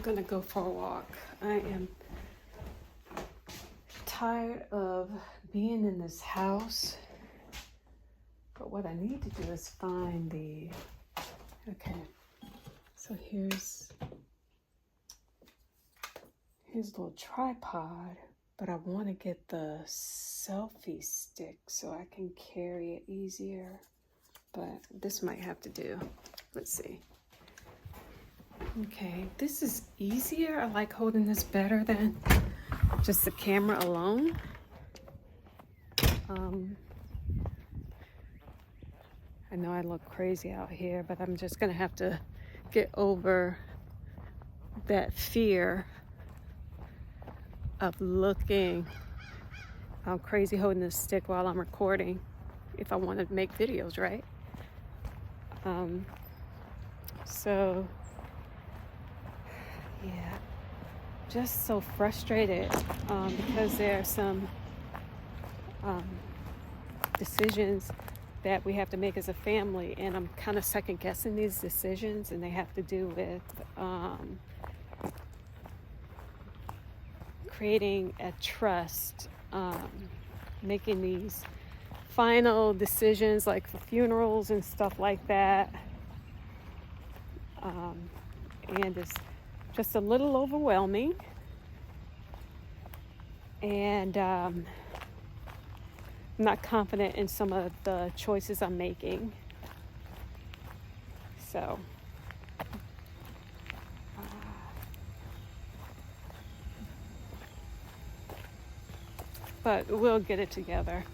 gonna go for a walk. I am tired of being in this house. But what I need to do is find the, okay, so here's a little tripod, but I want to get the selfie stick so I can carry it easier. But this might have to do. Let's see. Okay, this is easier. I like holding this better than just the camera alone. I know I look crazy out here, but I'm just gonna have to get over that fear of looking crazy holding this stick while I'm recording if I want to make videos, right? So yeah, just so frustrated because there are some decisions that we have to make as a family, and I'm kind of second guessing these decisions, and they have to do with creating a trust, making these final decisions like for funerals and stuff like that. And it's just a little overwhelming. And I'm not confident in some of the choices I'm making. So but we'll get it together.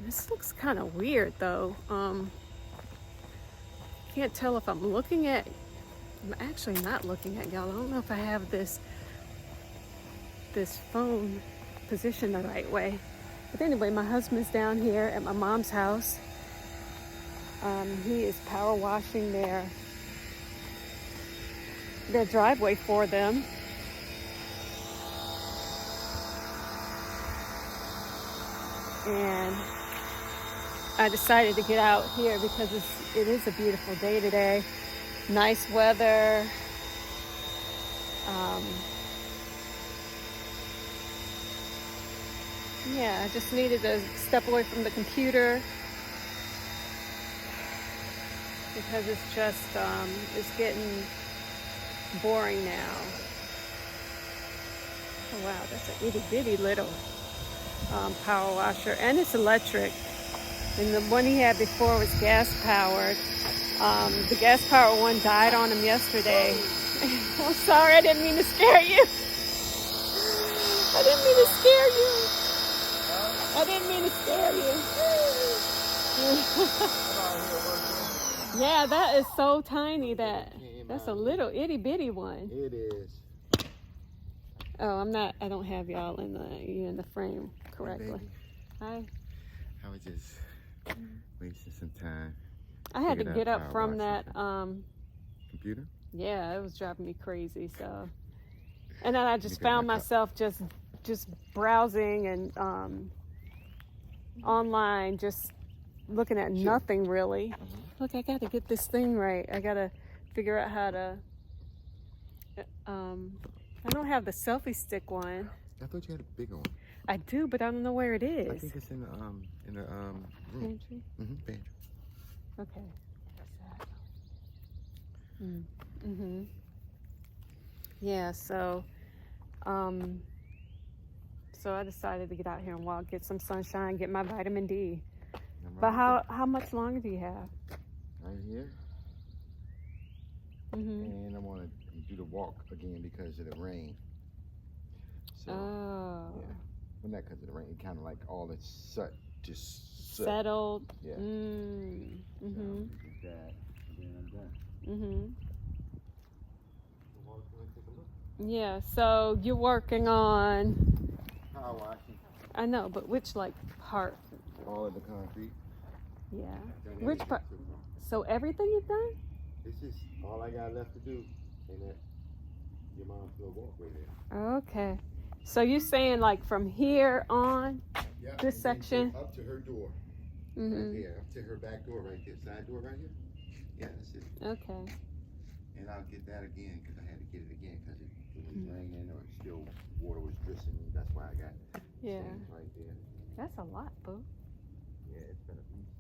This looks kind of weird though. Can't tell if I'm looking at, I'm actually not looking at y'all. I don't know if I have this phone positioned the right way. But anyway, my husband's down here at my mom's house. He is power washing their driveway for them. And I decided to get out here because it is a beautiful day today. Nice weather. Yeah, I just needed to step away from the computer because it's just, it's getting boring now. Oh wow, that's an itty bitty little power washer, and it's electric. And the one he had before was gas powered. The gas powered one died on him yesterday. I'm sorry, I didn't mean to scare you. I didn't mean to scare you. I didn't mean to scare you. Yeah, that is so tiny. That's a little itty bitty one. It is. Oh, I don't have y'all in the frame correctly. Hi. I was just wasting some time. I had to get up from that computer? Yeah, it was driving me crazy. So, and then I just found myself just browsing and online, just looking at nothing really. Look, I got to get this thing right. I got to figure out how to. I don't have the selfie stick one. I thought you had a bigger one. I do, but I don't know where it is. I think it's in the room. Pantry? Pantry. Okay. What's that? Yeah, so I decided to get out here and walk, get some sunshine, get my vitamin D. But how much longer do you have? Right here. And I want to do the walk again because of the rain. So, yeah. Well, not because of the rain. It kind of like all the just settled. Yeah. So, that, and then I'm done. Yeah. So you're working on power washing. I know, but which part? All of the concrete. Yeah. Which part? So everything you've done? It's just all I got left to do, and that your mom's little walkway there. Okay. So you're saying from here on, this section? Up to her door. Right there, up to her back door right there, side door right here. Yeah, that's it. Okay. And I'll get that again because I had to get it again because it was raining or still water was drizzling. That's why I got stains right there. That's a lot, boo. Yeah, it's been a beast.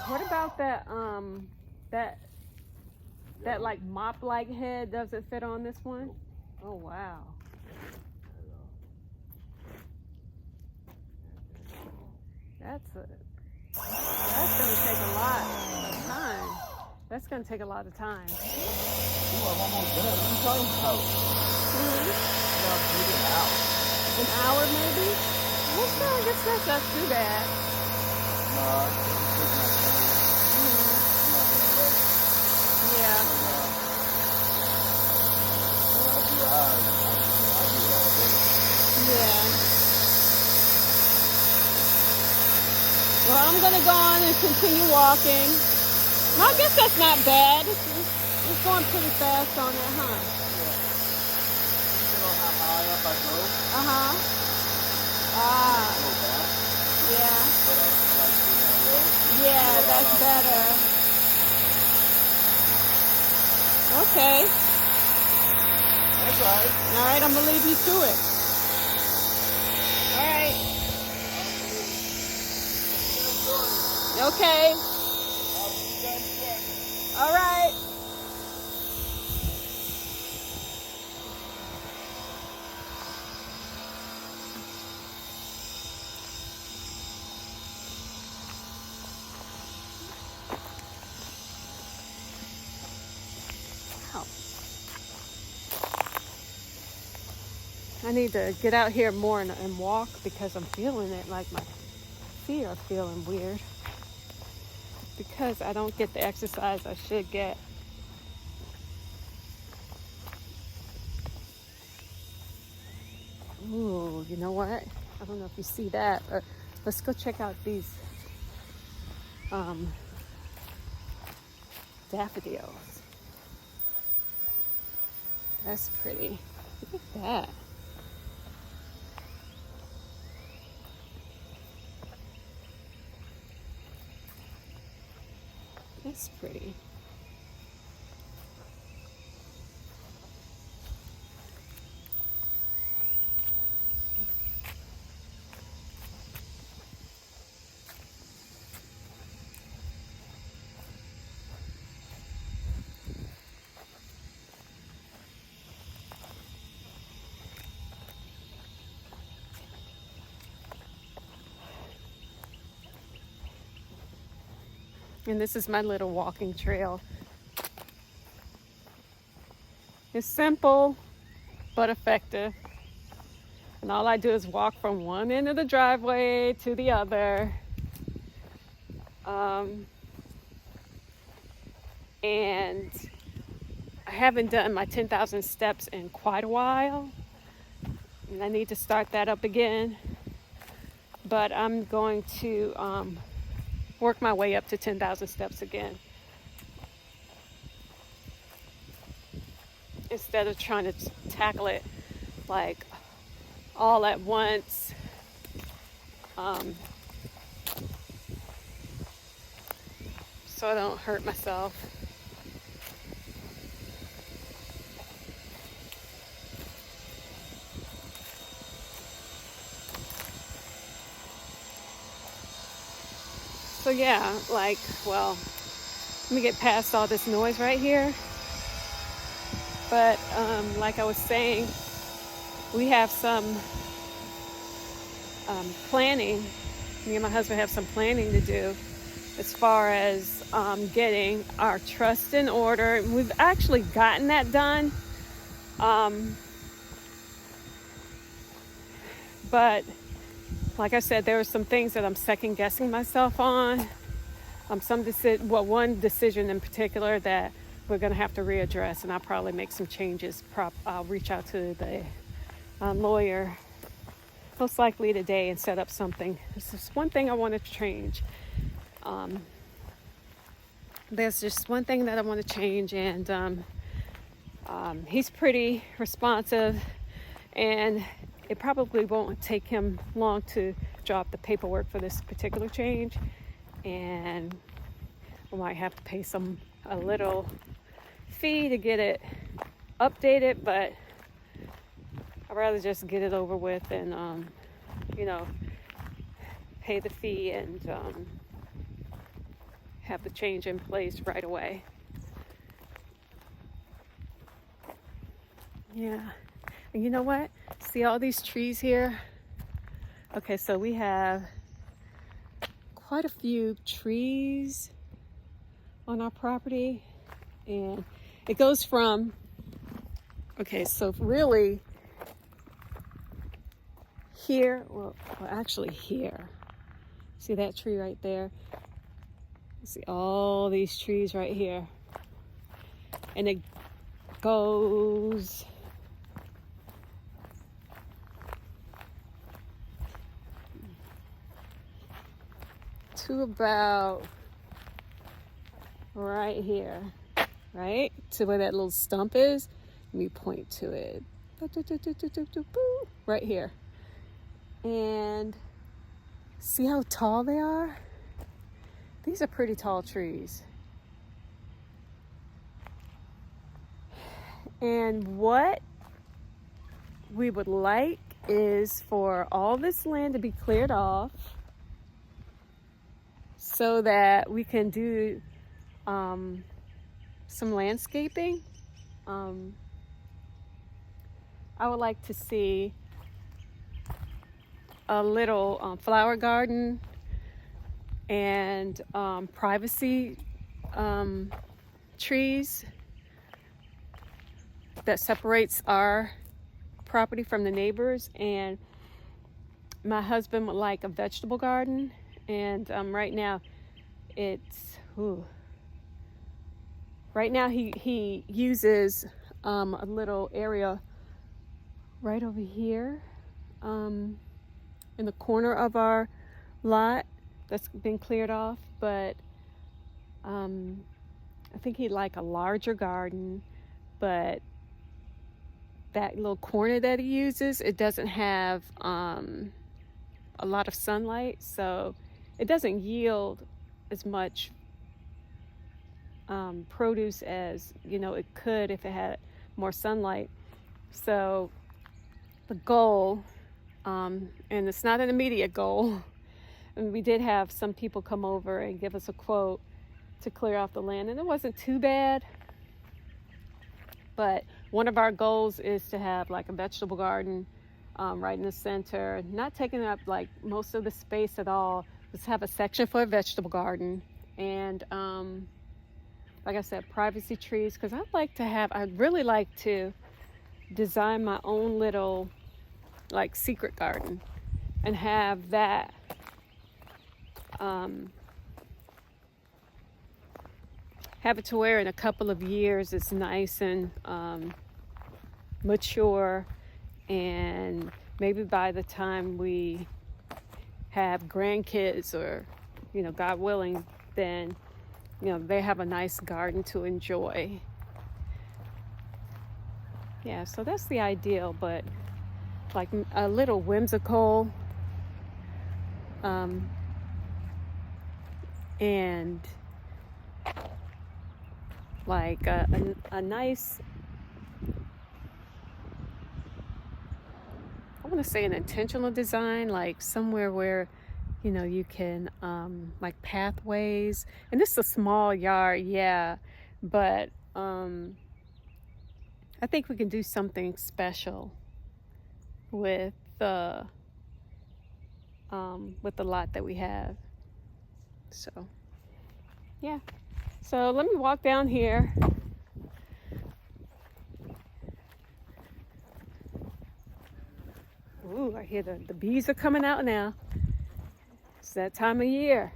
What about that like mop-like head? Does it fit on this one? Oh wow. That's gonna take a lot of time. That's gonna take a lot of time. I'm almost done. What are you talking about? Maybe an hour. An hour maybe? Well, no, I guess that's not too bad. No, I think it's my time. Yeah. I'll do it all day. Yeah. Well, I'm gonna go on and continue walking. Well, I guess that's not bad. It's going pretty fast on it, huh? Yeah. Depending on how high up I go. Uh-huh. Go back. Yeah. But I like to go down low. Yeah, that's better. Okay. That's right. All right, I'm gonna leave you to it. All right. Okay. All right. I need to get out here more and walk because I'm feeling it, like my feet are feeling weird because I don't get the exercise I should get. Ooh, you know what? I don't know if you see that, but let's go check out these daffodils. That's pretty. Look at that. That's pretty. And this is my little walking trail. It's simple, but effective. And all I do is walk from one end of the driveway to the other. And I haven't done my 10,000 steps in quite a while. And I need to start that up again. But I'm going to work my way up to 10,000 steps again. Instead of trying to tackle it like all at once. So I don't hurt myself. So yeah, like, well, let me get past all this noise right here. But like I was saying, we have some planning. Me and my husband have some planning to do as far as getting our trust in order. We've actually gotten that done. But like I said, there are some things that I'm second guessing myself on. One decision in particular that we're going to have to readdress, and I'll probably make some changes. I'll reach out to the lawyer most likely today and set up something. This is one thing I want to change. There's just one thing that I want to change, and he's pretty responsive, and it probably won't take him long to drop the paperwork for this particular change. and we might have to pay a little fee to get it updated, but I'd rather just get it over with and pay the fee and have the change in place right away. Yeah, and you know what? See all these trees here? Okay, so we have quite a few trees on our property, and it goes from, okay, so really here, well actually here, see that tree right there? See all these trees right here, and it goes to about right here, right to where that little stump is. Let me point to it. Right here. And see how tall they are? These are pretty tall trees. And what we would like is for all this land to be cleared off so that we can do some landscaping. I would like to see a little flower garden and privacy trees that separates our property from the neighbors. And my husband would like a vegetable garden, and right now it's right now he uses a little area right over here in the corner of our lot that's been cleared off, but I think he'd like a larger garden, but that little corner that he uses, it doesn't have a lot of sunlight, so it doesn't yield as much produce as it could if it had more sunlight. So the goal, and it's not an immediate goal, and we did have some people come over and give us a quote to clear off the land, and it wasn't too bad. But one of our goals is to have like a vegetable garden right in the center, not taking up like most of the space at all. Just have a section for a vegetable garden, and like I said, privacy trees, because I'd really like to design my own little like secret garden and have that have it to where in a couple of years it's nice and mature, and maybe by the time we have grandkids, or God willing, then they have a nice garden to enjoy. Yeah, so that's the ideal, but like a little whimsical and like a nice, I want to say an intentional design, like somewhere where you can like pathways. And this is a small yard, yeah, but I think we can do something special with the lot that we have. So yeah, so let me walk down here. Ooh, I hear the bees are coming out now. It's that time of year.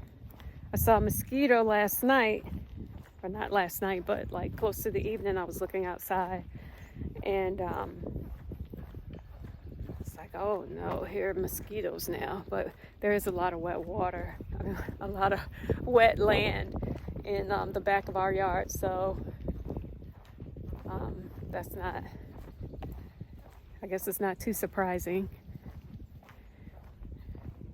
I saw a mosquito last night, or not last night, but like close to the evening. I was looking outside, and it's like, oh no, here are mosquitoes now. But there is a lot of wet water, a lot of wet land in the back of our yard, so that's not, I guess it's not too surprising.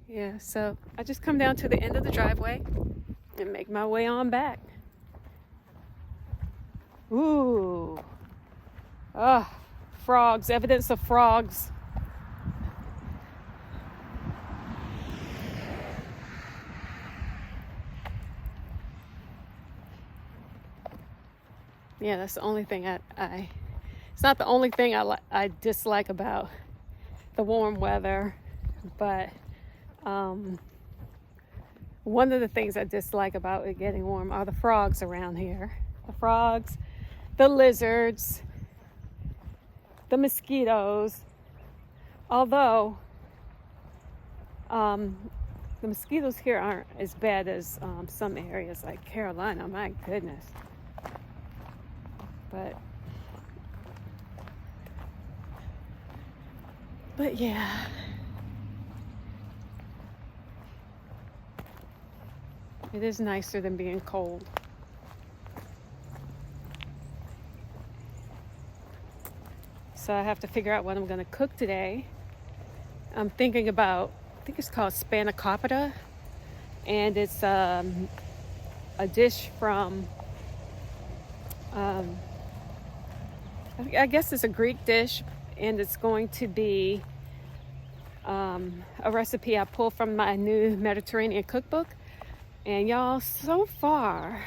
Yeah, so I just come down to the end of the driveway, and make my way on back. Ooh. Ah, frogs, evidence of frogs. Yeah, that's the only thing it's not the only thing I dislike about the warm weather, but one of the things I dislike about it getting warm are the frogs around here. The frogs, the lizards, the mosquitoes. Although the mosquitoes here aren't as bad as some areas like Carolina. My goodness. But yeah. It is nicer than being cold. So I have to figure out what I'm going to cook today. I'm thinking about, I think it's called spanakopita, and it's a dish from, I guess it's a Greek dish, and it's going to be a recipe I pulled from my new Mediterranean cookbook. And y'all, so far,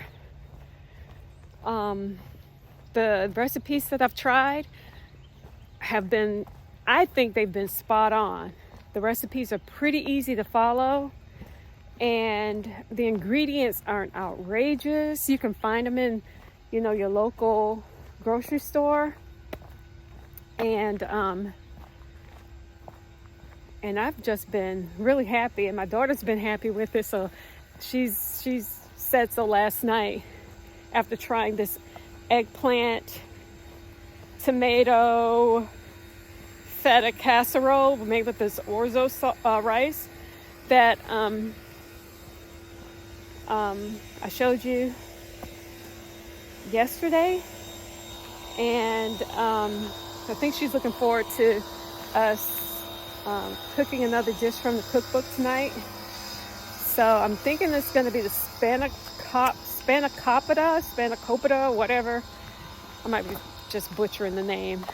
the recipes that I've tried have been, I think they've been spot on. The recipes are pretty easy to follow, and the ingredients aren't outrageous. You can find them in, your local grocery store. And I've just been really happy, and my daughter's been happy with it. So she's said so last night after trying this eggplant, tomato, feta casserole made with this orzo rice that I showed you yesterday, and I think she's looking forward to us cooking another dish from the cookbook tonight. So I'm thinking it's going to be the spanakopita, whatever. I might be just butchering the name.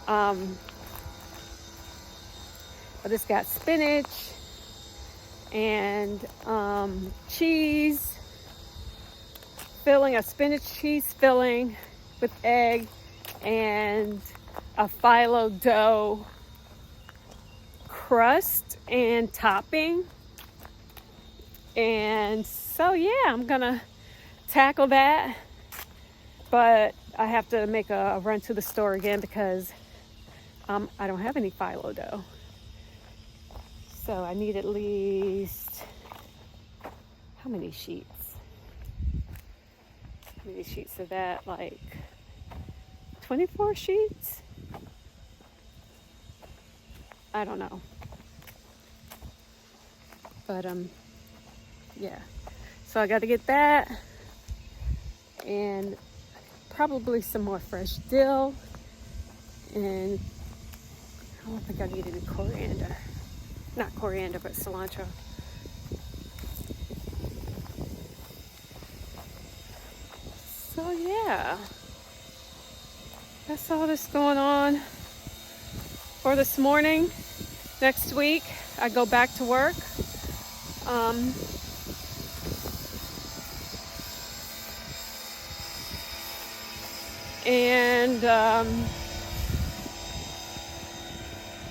But it's got spinach and cheese filling, a spinach cheese filling with egg and a phyllo dough crust and topping. And so yeah, I'm gonna tackle that, but I have to make a run to the store again because I don't have any phyllo dough. So I need at least, how many sheets? How many sheets of that? Like 24 sheets? I don't know. But yeah. So I got to get that, and probably some more fresh dill, and I don't think I need any coriander. Not coriander, but cilantro. So yeah, that's all that's going on for this morning. Next week I go back to work.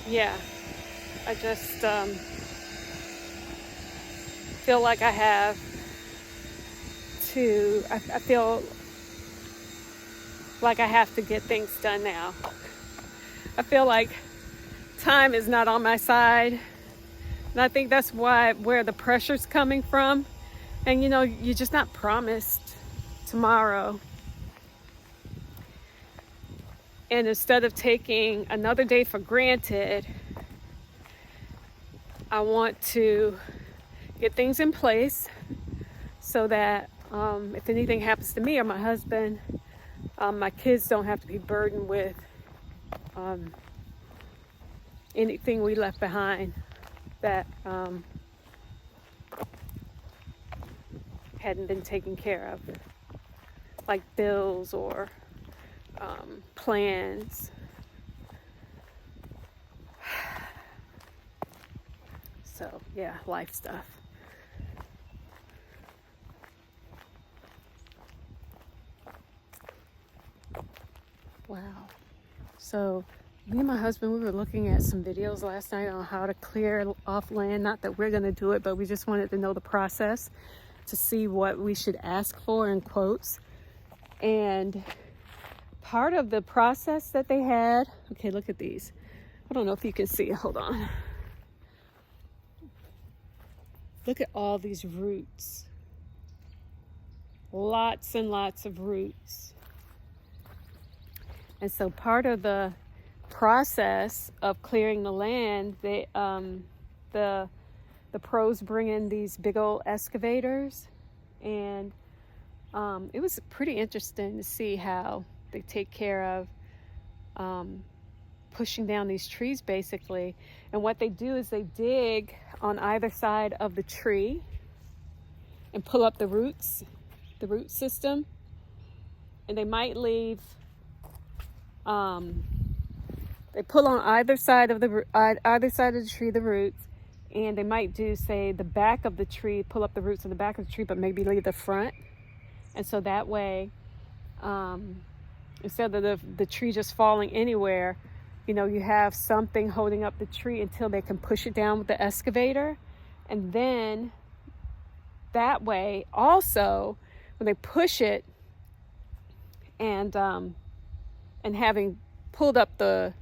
Yeah, I just feel like I have to, I feel like I have to get things done now. I feel like time is not on my side, and I think that's where the pressure's coming from. And you're just not promised tomorrow. And instead of taking another day for granted, I want to get things in place so that if anything happens to me or my husband, my kids don't have to be burdened with anything we left behind that hadn't been taken care of, like bills or plans. So yeah, life stuff. Wow. So me and my husband, we were looking at some videos last night on how to clear off land. Not that we're going to do it, but we just wanted to know the process to see what we should ask for in quotes. And part of the process that they had, okay, look at these. I don't know if you can see it. Hold on. Look at all these roots. Lots and lots of roots. And so part of the process of clearing the land, the pros bring in these big old excavators, and it was pretty interesting to see how they take care of pushing down these trees basically. And what they do is they dig on either side of the tree and pull up the roots, the root system, and they might leave they pull on either side of the tree, the roots, and they might do, say, the back of the tree, pull up the roots in the back of the tree, but maybe leave the front. And so that way, instead of the tree just falling anywhere, you know, you have something holding up the tree until they can push it down with the excavator. And then that way, also, when they push it and having pulled up the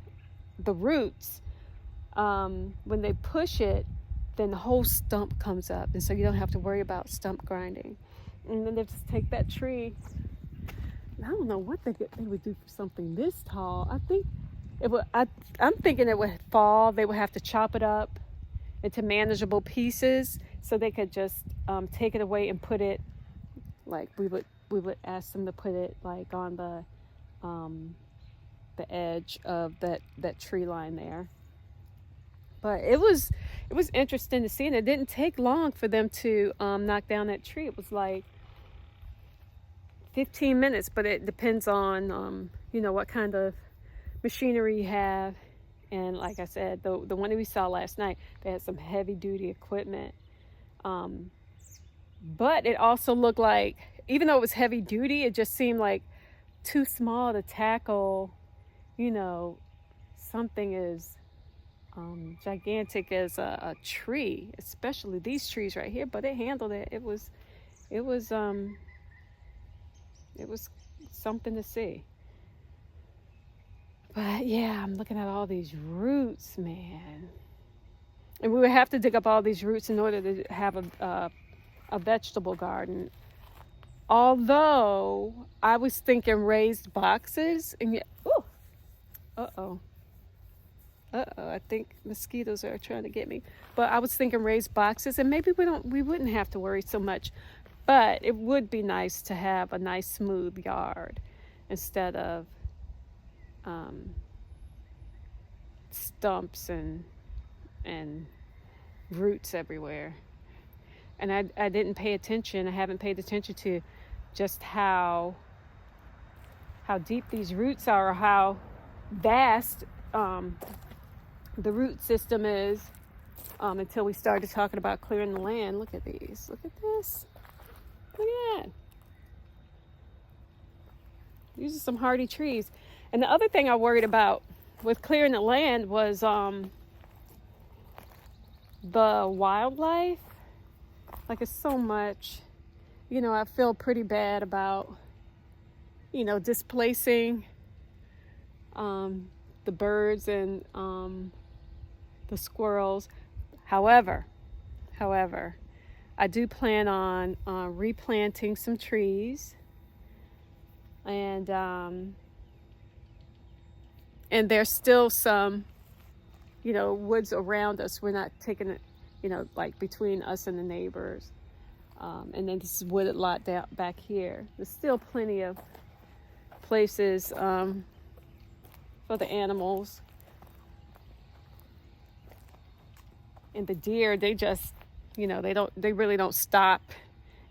roots, when they push it, then the whole stump comes up, and so you don't have to worry about stump grinding. And then they just take that tree. I don't know what they would do for something this tall. I think it would. I'm thinking it would fall. They would have to chop it up into manageable pieces, so they could just take it away and put it, like we would ask them to put it like on the edge of that tree line there. But it was interesting to see, and it didn't take long for them to knock down that tree. It was like 15 minutes, but it depends on you know, what kind of machinery you have. And like I said, the one that we saw last night, they had some heavy duty equipment, but it also looked like, even though it was heavy duty, it just seemed like too small to tackle, you know, something as gigantic as a tree, especially these trees right here. But it handled it. It was something to see. But yeah, I'm looking at all these roots, man. And we would have to dig up all these roots in order to have a vegetable garden. Although I was thinking raised boxes, and yet, oh, I think mosquitoes are trying to get me. But I was thinking raised boxes, and maybe we wouldn't have to worry so much. But it would be nice to have a nice smooth yard instead of stumps and roots everywhere. And I didn't pay attention. I haven't paid attention to just how deep these roots are, or how vast the root system is, until we started talking about clearing the land. Look at these. Look at this. Look at that. These are some hardy trees. And the other thing I worried about with clearing the land was the wildlife. Like, it's so much, you know, I feel pretty bad about, you know, displacing the birds and the squirrels. However, I do plan on replanting some trees, and there's still some, you know, woods around us. We're not taking it, you know, like between us and the neighbors. And then this is wooded lot down back here. There's still plenty of places for the animals. And the deer, they just, you know, they really don't stop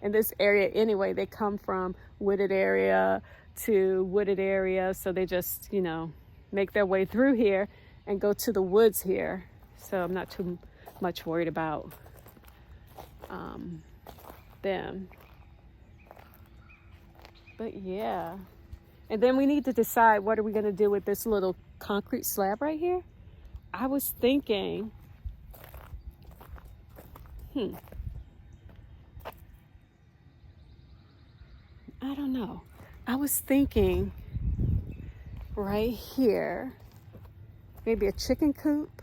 in this area anyway. They come from wooded area to wooded area, so they just, you know, make their way through here and go to the woods here. So I'm not too much worried about them. But yeah. And then we need to decide, what are we going to do with this little concrete slab right here? I was thinking, I don't know. I was thinking right here, maybe a chicken coop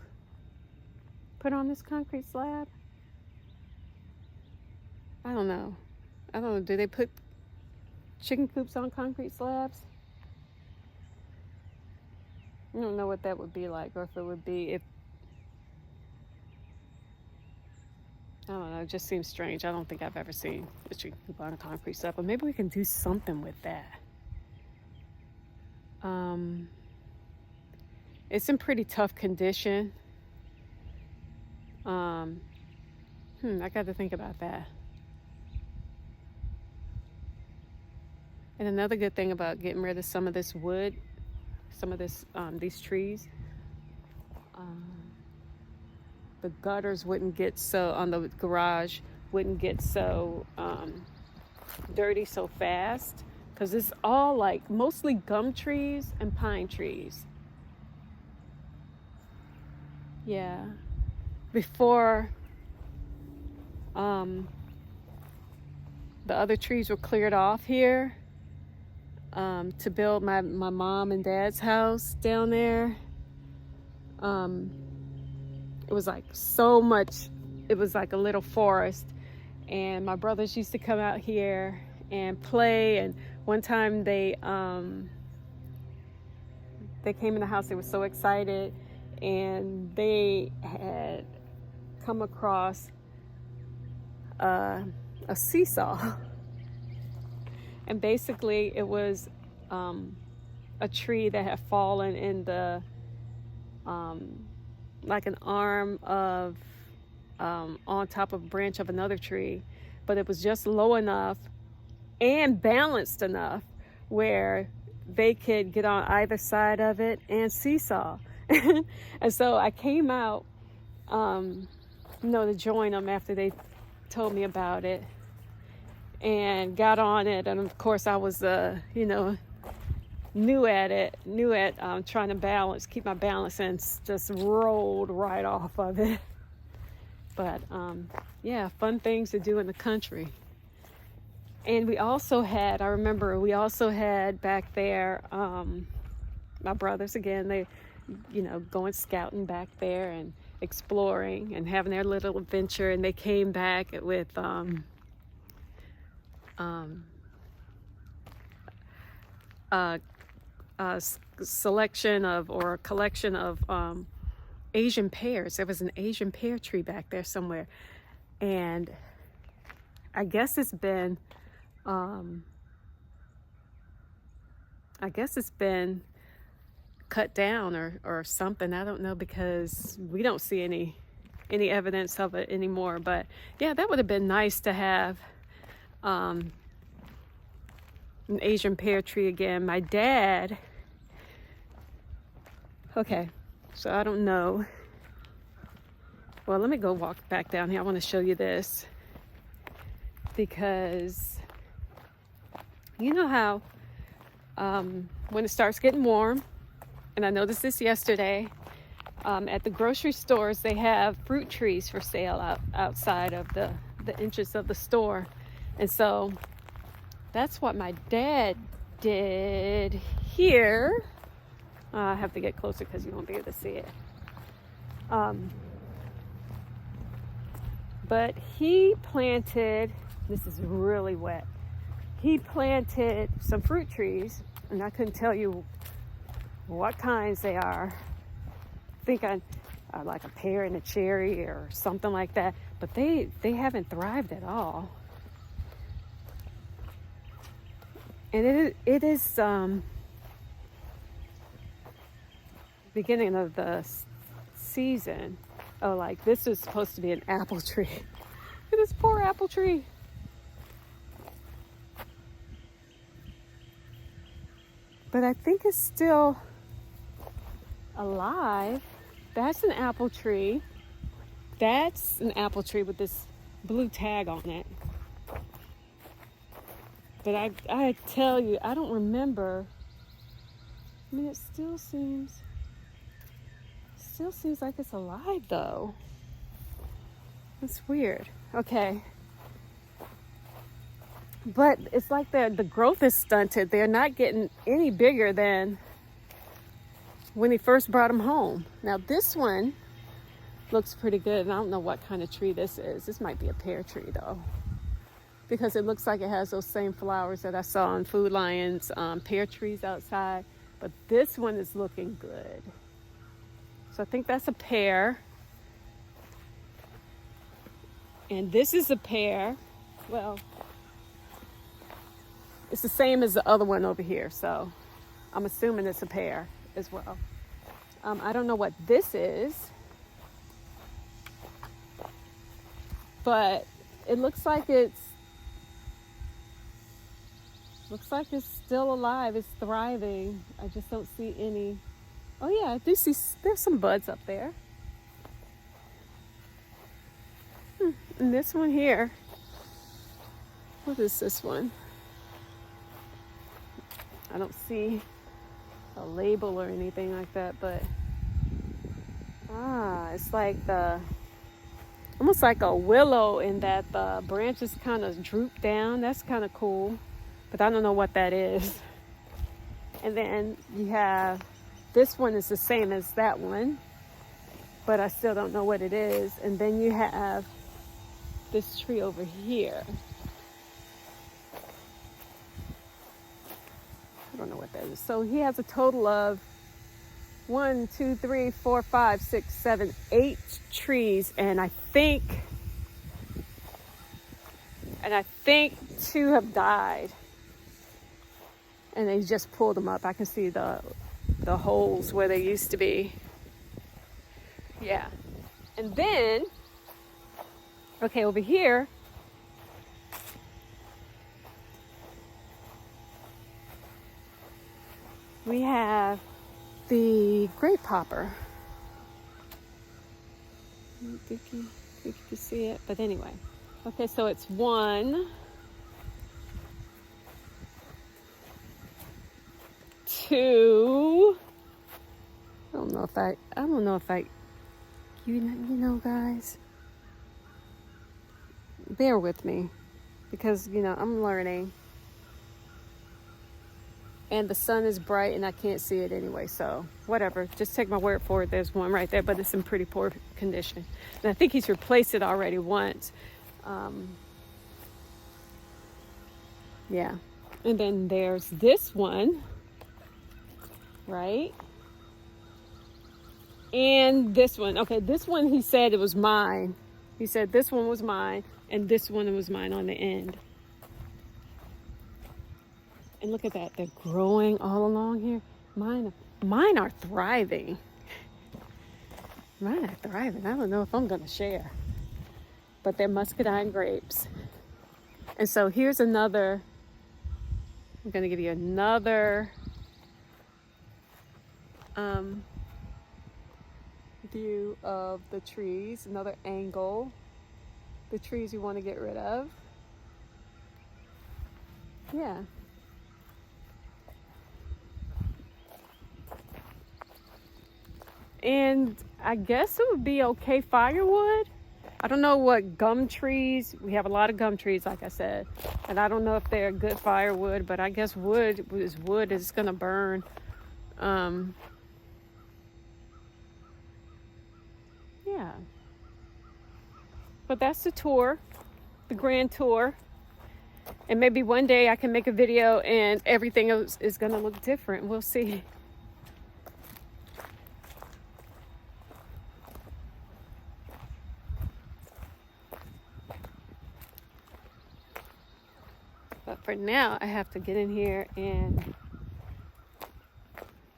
put on this concrete slab. I don't know. Do they put chicken coops on concrete slabs? I don't know what that would be like, or if it would be, if, I don't know, it just seems strange. I don't think I've ever seen a chicken coop on a concrete slab, but maybe we can do something with that. It's in pretty tough condition. I got to think about that. And another good thing about getting rid of some of this wood, some of this, these trees, the gutters wouldn't get so, on the garage, wouldn't get so dirty so fast, because it's all like mostly gum trees and pine trees. Yeah. Before the other trees were cleared off here, to build my mom and dad's house down there. It was like so much, it was like a little forest, and my brothers used to come out here and play. And one time they came in the house, they were so excited, and they had come across a seesaw. And basically it was a tree that had fallen in the, like an arm of, on top of a branch of another tree, but it was just low enough and balanced enough where they could get on either side of it and seesaw. And so I came out, to join them after they told me about it, and got on it. And of course I was, new at trying to keep my balance, and just rolled right off of it. But yeah, fun things to do in the country. And we also had back there, my brothers again, they, going scouting back there and exploring and having their little adventure. And they came back with selection of, or a collection of Asian pears. There was an Asian pear tree back there somewhere, and I guess it's been cut down or something. I don't know, because we don't see any evidence of it anymore. But yeah, that would have been nice to have an Asian pear tree again. My dad, okay, so I don't know. Well, let me go walk back down here. I want to show you this, because you know how when it starts getting warm, and I noticed this yesterday, at the grocery stores, they have fruit trees for sale outside of the entrance of the store. And so that's what my dad did here. I have to get closer because you won't be able to see it. But he planted, this is really wet, he planted some fruit trees, and I couldn't tell you what kinds they are. I think like a pear and a cherry or something like that, but they haven't thrived at all. And it is beginning of the season. Oh, like this is supposed to be an apple tree. Look at this poor apple tree. but I think it's still alive. That's an apple tree. That's an apple tree with this blue tag on it. But I tell you, I don't remember. I mean, it still seems like it's alive though. That's weird. Okay. But it's like the growth is stunted. They're not getting any bigger than when he first brought them home. Now this one looks pretty good. And I don't know what kind of tree this is. This might be a pear tree though, because it looks like it has those same flowers that I saw on Food Lion's pear trees outside. But this one is looking good. So I think that's a pear. And this is a pear. Well, it's the same as the other one over here. So I'm assuming it's a pear as well. I don't know what this is, but it looks like it's still alive. It's thriving. I just don't see any. Oh yeah, I do see there's some buds up there. And this one here, what is this one? I don't see a label or anything like that, but it's like almost like a willow in that the branches kind of droop down. That's kind of cool, but I don't know what that is. And then you have, this one is the same as that one, but I still don't know what it is. And then you have this tree over here. I don't know what that is. So he has a total of 1, 2, 3, 4, 5, 6, 7, 8 trees, and I think 2 have died, and they just pulled them up. I can see the holes where they used to be. Yeah. And then, okay, over here, we have the grape popper. I don't think you can see it, but anyway. Okay, so it's 1, 2. I don't know if I, you know, guys, bear with me, because, I'm learning. And the sun is bright and I can't see it anyway, so whatever. Just take my word for it. There's one right there, but it's in pretty poor condition. And I think he's replaced it already once. Yeah. And then there's this one, right? And this one. Okay, this one he said it was mine. He said this one was mine and this one was mine on the end. And look at that, they're growing all along here. Mine are thriving. Mine are thriving. I don't know if I'm gonna share, but they're muscadine grapes. And so here's another, I'm gonna give you another view of the trees, another angle, the trees you wanna get rid of. Yeah. And I guess it would be okay firewood. I don't know what gum trees, we have a lot of gum trees, like I said, and I don't know if they're good firewood, but I guess wood is gonna burn. Yeah. But that's the tour, the grand tour. And maybe one day I can make a video and everything else is gonna look different. We'll see. But for now, I have to get in here and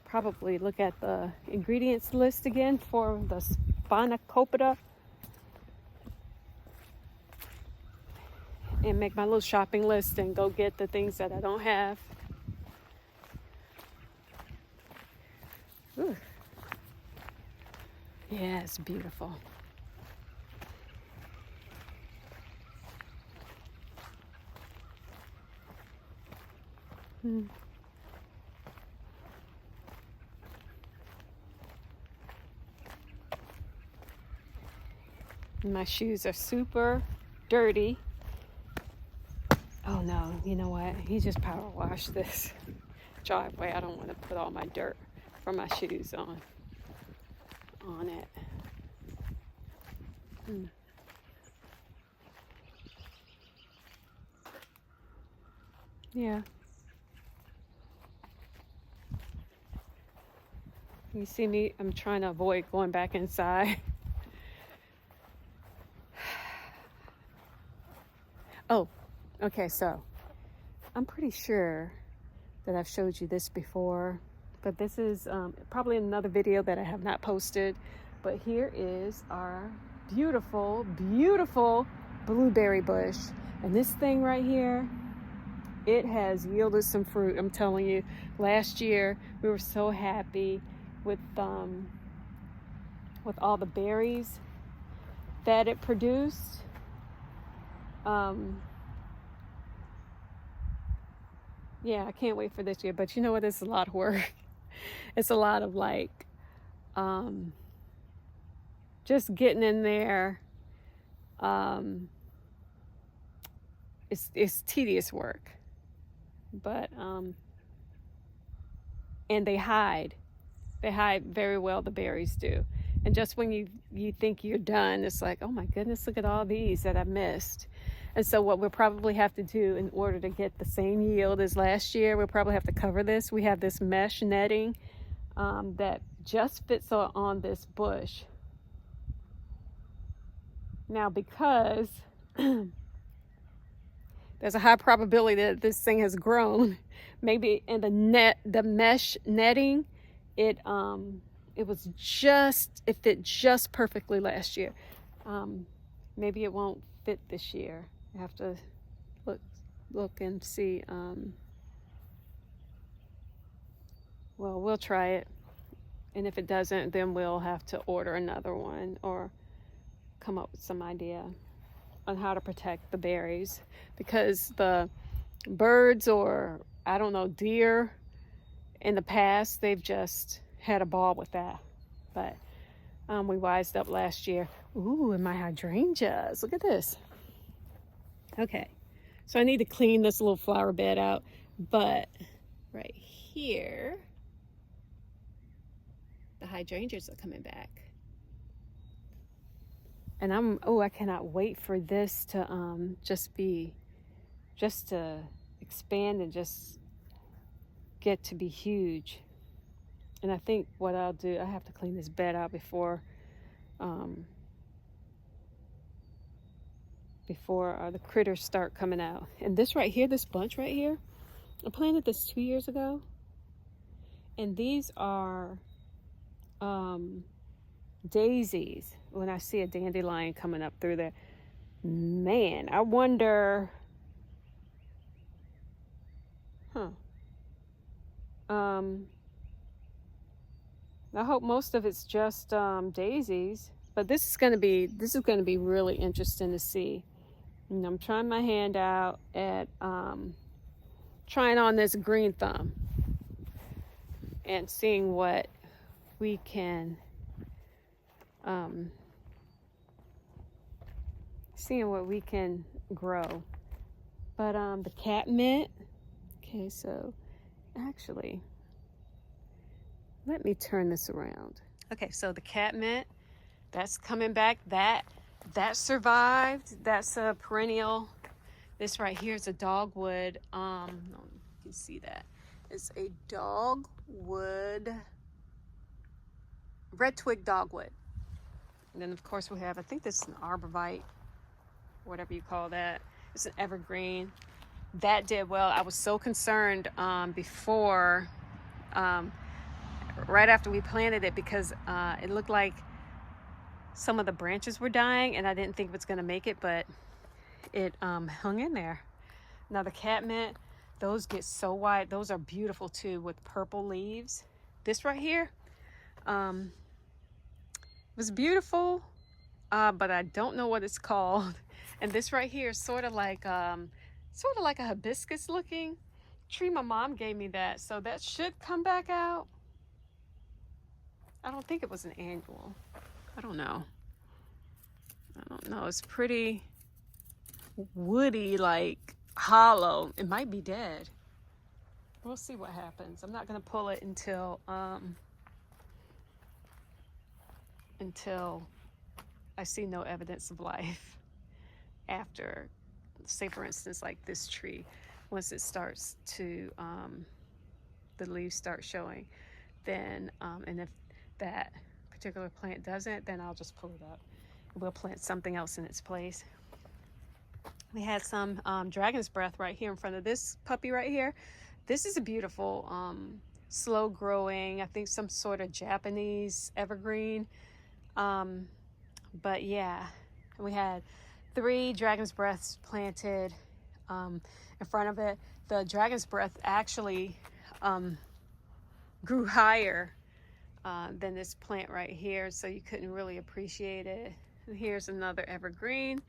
probably look at the ingredients list again for the spanakopita and make my little shopping list and go get the things that I don't have. Yeah, it's beautiful. My shoes are super dirty. Oh no, you know what? He just power washed this driveway. I don't want to put all my dirt from my shoes on it. Yeah. You see me? I'm trying to avoid going back inside. Oh, okay, so I'm pretty sure that I've showed you this before, but this is probably another video that I have not posted. But here is our beautiful, beautiful blueberry bush. And this thing right here, it has yielded some fruit. I'm telling you, last year we were so happy with all the berries that it produced. Yeah, I can't wait for this year. But you know what? It's a lot of work. It's a lot of like just getting in there. It's tedious work. But and they hide very well, the berries do. And just when you think you're done, it's like, oh my goodness, look at all these that I missed. And so what we'll probably have to do in order to get the same yield as last year, we'll probably have to cover this. We have this mesh netting that just fits on this bush. Now, because there's a high probability that this thing has grown, maybe in the mesh netting, it fit just perfectly last year. Maybe it won't fit this year. I have to look and see. Well, we'll try it, and if it doesn't, then we'll have to order another one or come up with some idea on how to protect the berries, because the birds, or I don't know, deer in the past, they've just had a ball with that. But we wised up last year. Ooh, and my hydrangeas, look at this. Okay, so I need to clean this little flower bed out, but right here the hydrangeas are coming back. And I cannot wait for this to just to expand and just get to be huge. And I think what I'll do, I have to clean this bed out before the critters start coming out. And this right here, this bunch right here, I planted this 2 years ago. And these are daisies. When I see a dandelion coming up through there, man, I wonder, I hope most of it's just daisies, but this is going to be really interesting to see. And I'm trying my hand out at trying on this green thumb and seeing what we can grow. But the catmint, okay, so actually let me turn this around. Okay, so the catmint, that's coming back. That survived. That's a perennial. This right here is a dogwood. You can see that. It's a dogwood, red twig dogwood. And then of course we have, I think this is an arborvitae, whatever you call that. It's an evergreen. That did well. I was so concerned before, right after we planted it, because it looked like some of the branches were dying and I didn't think it was going to make it, but it hung in there. Now the catmint, those get so wide. Those are beautiful too with purple leaves. This right here, was beautiful, but I don't know what it's called. And this right here is sort of like a hibiscus looking tree. My mom gave me that, so that should come back out. I don't think it was an annual. I don't know. It's pretty woody, like hollow. It might be dead. We'll see what happens. I'm not gonna pull it until I see no evidence of life. After, say for instance, like this tree, once it starts to the leaves start showing, then and if that particular plant doesn't, then I'll just pull it up. We'll plant something else in its place. We had some dragon's breath right here in front of this puppy right here. This is a beautiful slow growing, I think some sort of Japanese evergreen. But yeah, we had 3 dragon's breaths planted in front of it. The dragon's breath actually grew higher than this plant right here, so you couldn't really appreciate it. And here's another evergreen,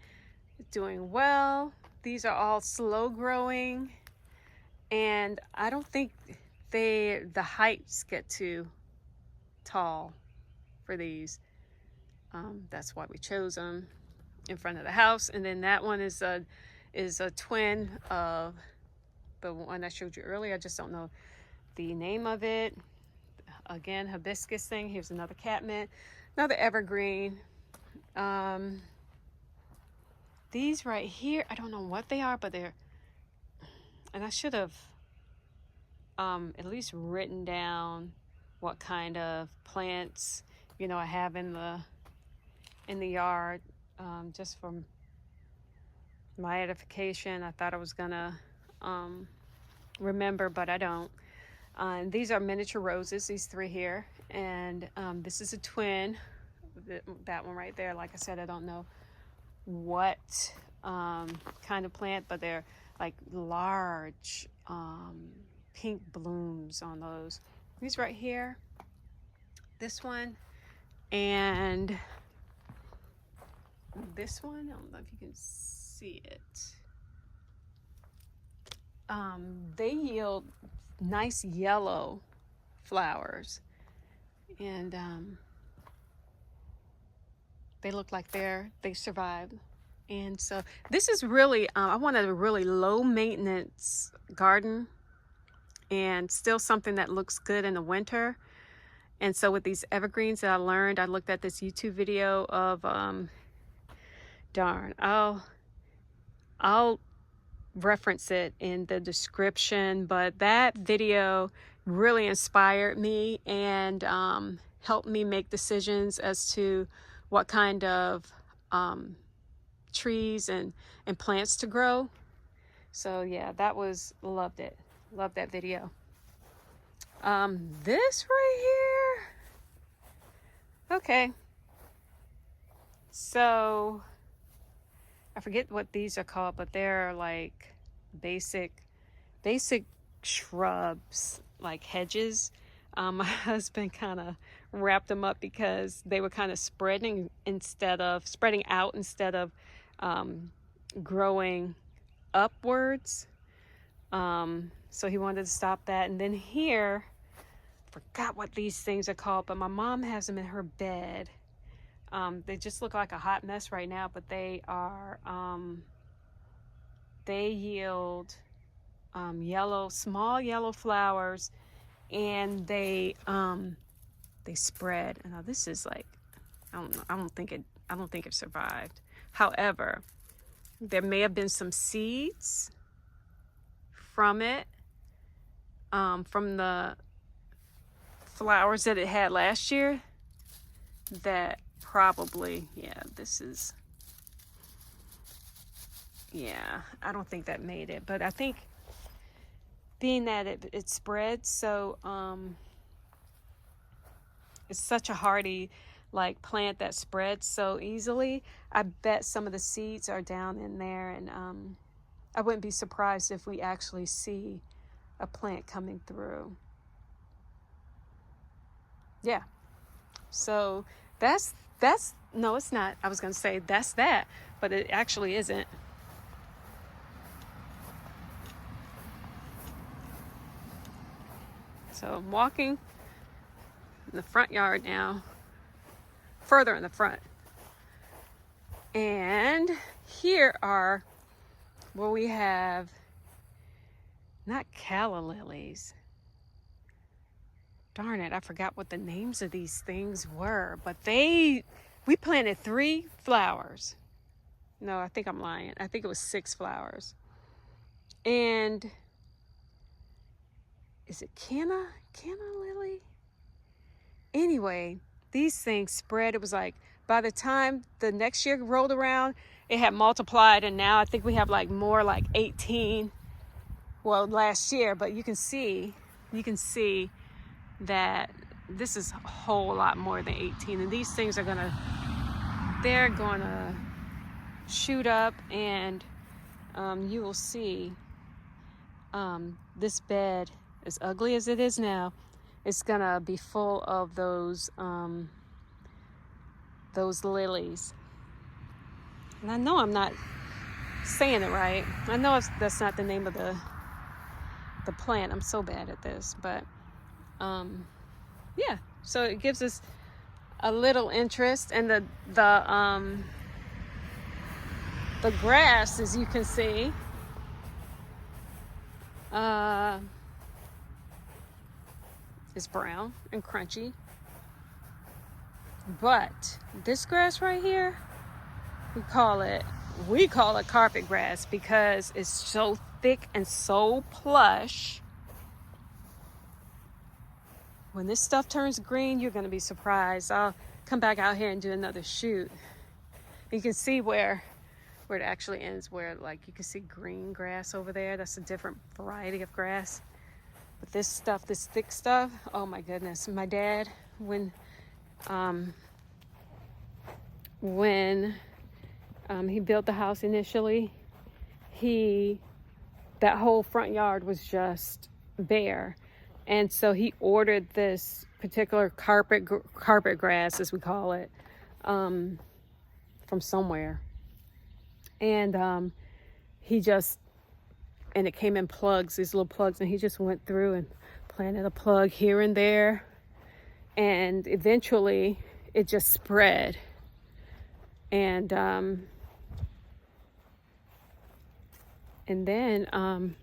doing well. These are all slow growing, and I don't think the heights get too tall for these. That's why we chose them in front of the house. And then that one is a twin of the one I showed you earlier. I just don't know the name of it. Again, hibiscus thing. Here's another catmint, another evergreen. These right here, I don't know what they are, but they're, and I should have at least written down what kind of plants, you know, I have in the yard, just for my edification. I thought I was gonna remember, but I don't. These are miniature roses, these 3 here, and this is a twin. That one right there, like I said, I don't know what kind of plant, but they're like large pink blooms on those. These right here, this one, and this one, I don't know if you can see it. They yield nice yellow flowers, and they look like they survived. And so this is really, I wanted a really low maintenance garden and still something that looks good in the winter. And so with these evergreens that I learned, I looked at this YouTube video of, darn, I'll reference it in the description, but that video really inspired me and helped me make decisions as to what kind of trees and plants to grow. So yeah, loved that video. This right here, okay, so I forget what these are called, but they're like basic shrubs, like hedges. My husband kind of wrapped them up because they were kind of spreading out instead of growing upwards. So he wanted to stop that. And then here, forgot what these things are called, but my mom has them in her bed. They just look like a hot mess right now, but they are, they yield small yellow flowers, and they spread. And now this is like, I don't know, I don't think it survived. However, there may have been some seeds from it, from the flowers that it had last year, that probably, I don't think that made it. But I think being that it spread so, it's such a hardy like plant that spreads so easily, I bet some of the seeds are down in there, and I wouldn't be surprised if we actually see a plant coming through. Yeah, so that's no, it's not. I was going to say that's that, but it actually isn't. So I'm walking in the front yard now, further in the front. And here are where we have not calla lilies. Darn it, I forgot what the names of these things were, but we planted 3 flowers. No, I think I'm lying. I think it was 6 flowers. And is it canna lily? Anyway, these things spread. It was like by the time the next year rolled around, it had multiplied, and now I think we have like more like 18. Well, last year, but you can see that this is a whole lot more than 18, and these things are they're gonna shoot up, and you will see this bed, as ugly as it is now, it's gonna be full of those lilies. And I know I'm not saying it right. I know that's not the name of the plant. I'm so bad at this, but yeah. So it gives us a little interest, and the grass, as you can see, is brown and crunchy. But this grass right here, we call it carpet grass because it's so thick and so plush. When this stuff turns green, you're going to be surprised. I'll come back out here and do another shoot. You can see where it actually ends, where like you can see green grass over there. That's a different variety of grass. But this stuff, this thick stuff, oh my goodness. My dad, when he built the house initially, that whole front yard was just bare. And so he ordered this particular carpet grass, as we call it, from somewhere. And and it came in plugs, these little plugs, and he just went through and planted a plug here and there. And eventually it just spread. And then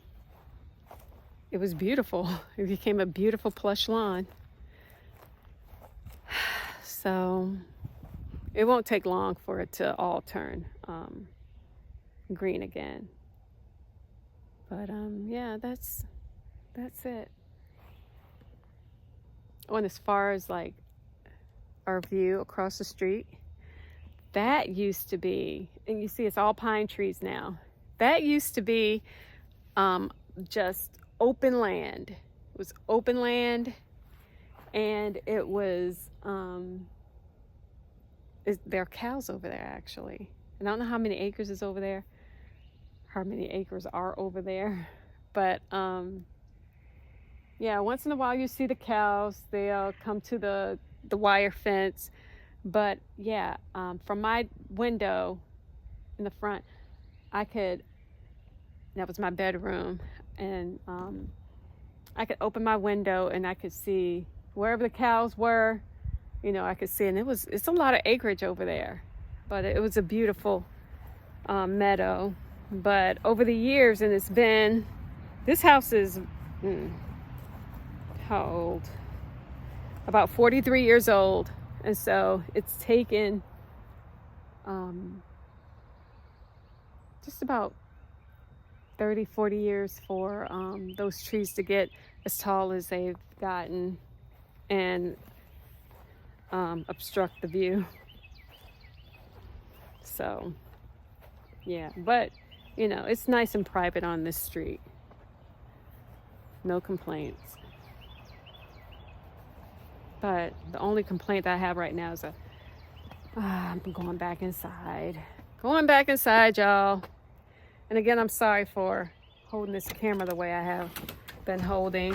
it was beautiful. It became a beautiful plush lawn. So it won't take long for it to all turn green again. But yeah, that's it. Oh, and as far as like our view across the street, that used to be, and you see it's all pine trees now. That used to be just open land. It was open land, and it was there are cows over there actually. I don't know how many acres is over there, how many acres are over there, but yeah, once in a while you see the cows. They'll come to the wire fence. But yeah, from my window in the front, that was my bedroom, and I could open my window and I could see wherever the cows were, I could see, and it's a lot of acreage over there, but it was a beautiful meadow. But over the years, and this house is, how old? About 43 years old. And so it's taken just about 30, 40 years for those trees to get as tall as they've gotten and obstruct the view. So, yeah, but, it's nice and private on this street. No complaints. But the only complaint that I have right now is I'm going back inside. Going back inside, y'all. And again, I'm sorry for holding this camera the way I have been holding.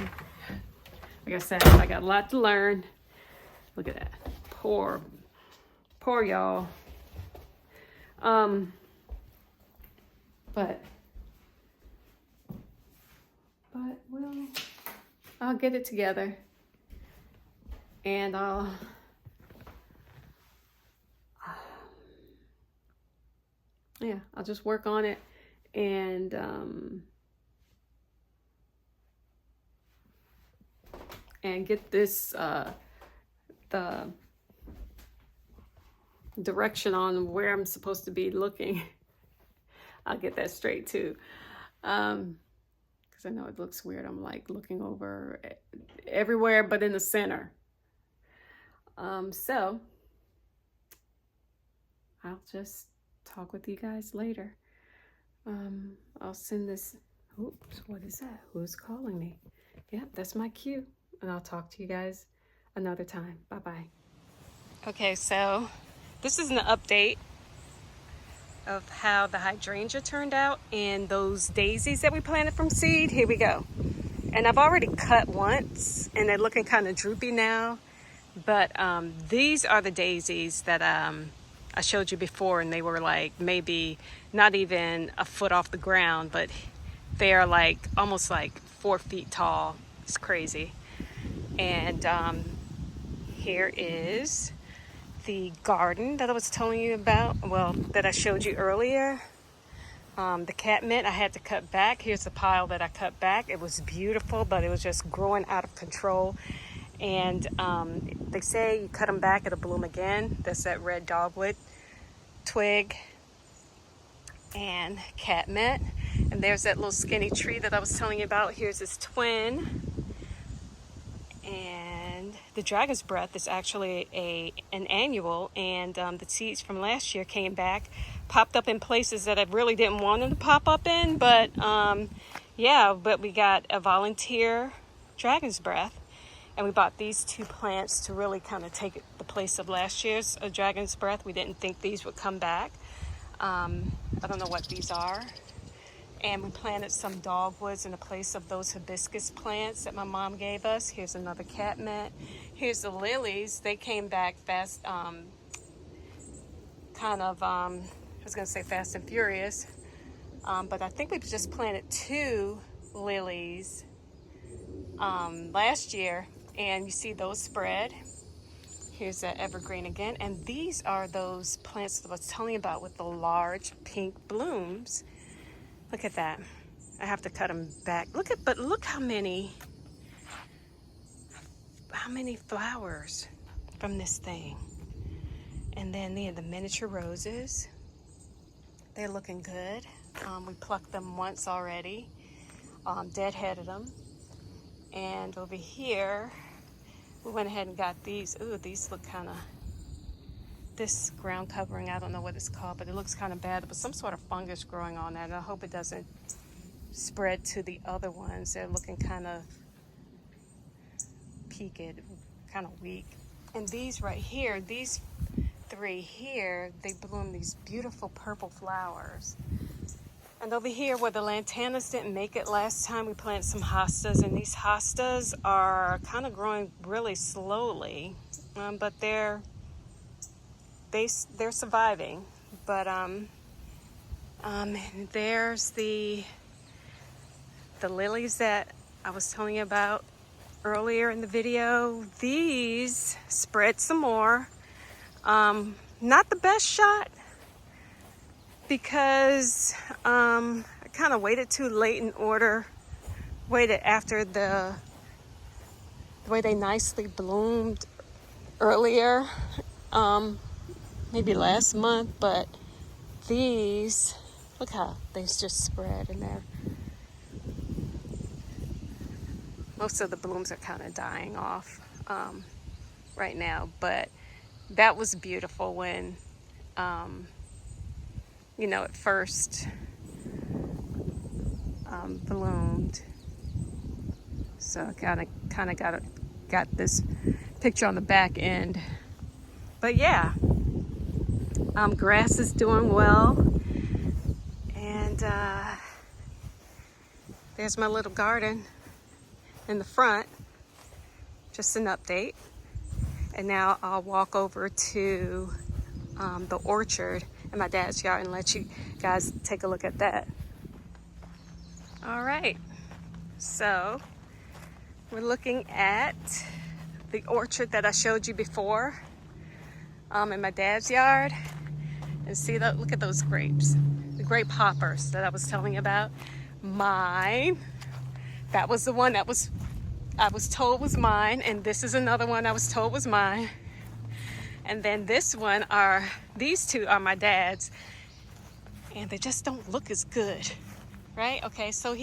Like I said, I got a lot to learn. Look at that. Poor Poor y'all. But well, I'll get it together, and I'll just work on it, and get this the direction on where I'm supposed to be looking. I'll get that straight too, because I know it looks weird. I'm like looking over everywhere but in the center. So I'll just talk with you guys later. I'll send this. Oops, what is that? Who's calling me? Yep, that's my cue. And I'll talk to you guys another time. Bye-bye. Okay, so this is an update of how the hydrangea turned out and those daisies that we planted from seed. Here we go. And I've already cut once, and they're looking kind of droopy now. But these are the daisies that I showed you before, and they were like maybe not even a foot off the ground, but they are like almost like 4 feet tall. It's crazy. And here is the garden that I was telling you about, well, that I showed you earlier. The catmint I had to cut back. Here's the pile that I cut back. It was beautiful, but it was just growing out of control. And they say you cut them back, it'll bloom again. That's that red dogwood twig and catmint. And there's that little skinny tree that I was telling you about. Here's its twin. And the dragon's breath is actually an annual, and the seeds from last year came back, popped up in places that I really didn't want them to pop up in, but but we got a volunteer dragon's breath, and we bought these 2 plants to really kind of take the place of last year's dragon's breath. We didn't think these would come back. I don't know what these are. And we planted some dogwoods in the place of those hibiscus plants that my mom gave us. Here's another catmint. Here's the lilies. They came back fast, I was going to say fast and furious. But I think we just planted 2 lilies last year. And you see those spread. Here's that evergreen again. And these are those plants that I was telling you about with the large pink blooms. Look at that. I have to cut them back. But look how many flowers from this thing. And then the miniature roses. They're looking good. We plucked them once already. Deadheaded them. And over here, we went ahead and got these. Ooh, these look kind of, this ground covering, I don't know what it's called, but it looks kind of bad. But some sort of fungus growing on that, and I hope it doesn't spread to the other ones. They're looking kind of peaked, kind of weak. And these right here, these 3 here, they bloom these beautiful purple flowers. And over here where the lantanas didn't make it last time, we planted some hostas, and these hostas are kind of growing really slowly, but they're surviving. But and there's the lilies that I was telling you about earlier in the video. These spread some more. Not the best shot, because I kind of waited too late in order. Waited after the way they nicely bloomed earlier. Maybe last month, but these, look how they just spread in there. Most of the blooms are kind of dying off right now, but that was beautiful when, it first bloomed. So I kind of got this picture on the back end. But yeah. Grass is doing well, and there's my little garden in the front. Just an update. And now I'll walk over to the orchard in my dad's yard and let you guys take a look at that. All right, so we're looking at the orchard that I showed you before in my dad's yard. And see, look at those grapes, the grape hoppers that I was telling you about. Mine, that was the one that I was told was mine, and this is another one I was told was mine. And then this one these two are my dad's, and they just don't look as good, right? Okay, so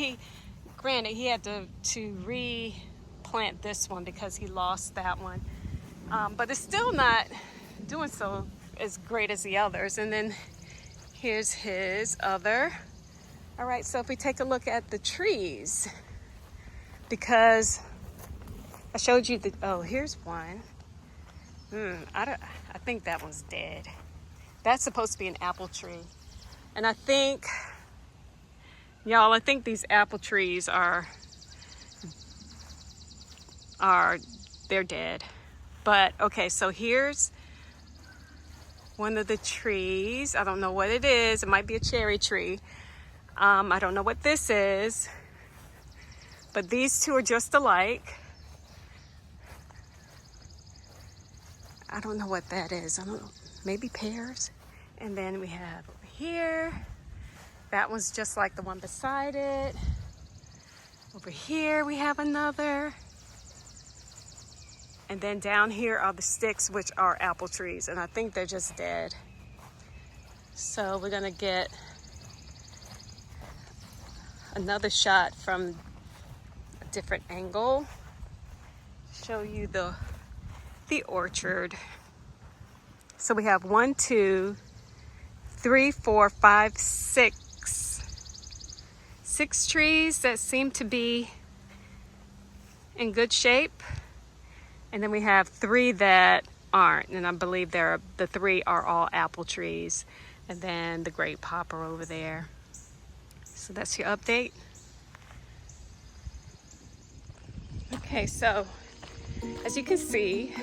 granted, he had to replant this one because he lost that one. But it's still not doing so as great as the others. And then here's his other. All right, so if we take a look at the trees, because I showed you here's one. I think that one's dead. That's supposed to be an apple tree. And I think, y'all, I think these apple trees they're dead. But okay, so here's one of the trees. I don't know what it is. It might be a cherry tree. I don't know what this is. But these two are just alike. I don't know what that is. I don't know. Maybe pears. And then we have over here. That one's just like the one beside it. Over here we have another. And then down here are the sticks, which are apple trees. And I think they're just dead. So we're gonna get another shot from a different angle. Show you the orchard. So we have 1, 2, 3, 4, 5, 6 trees that seem to be in good shape. And then we have 3 that aren't, and I believe the 3 are all apple trees. And then the grape hopper over there. So that's your update. Okay, so as you can see,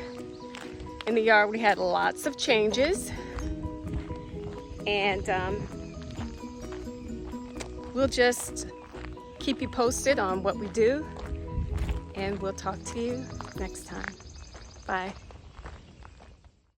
in the yard we had lots of changes. And we'll just keep you posted on what we do. And we'll talk to you next time. Bye.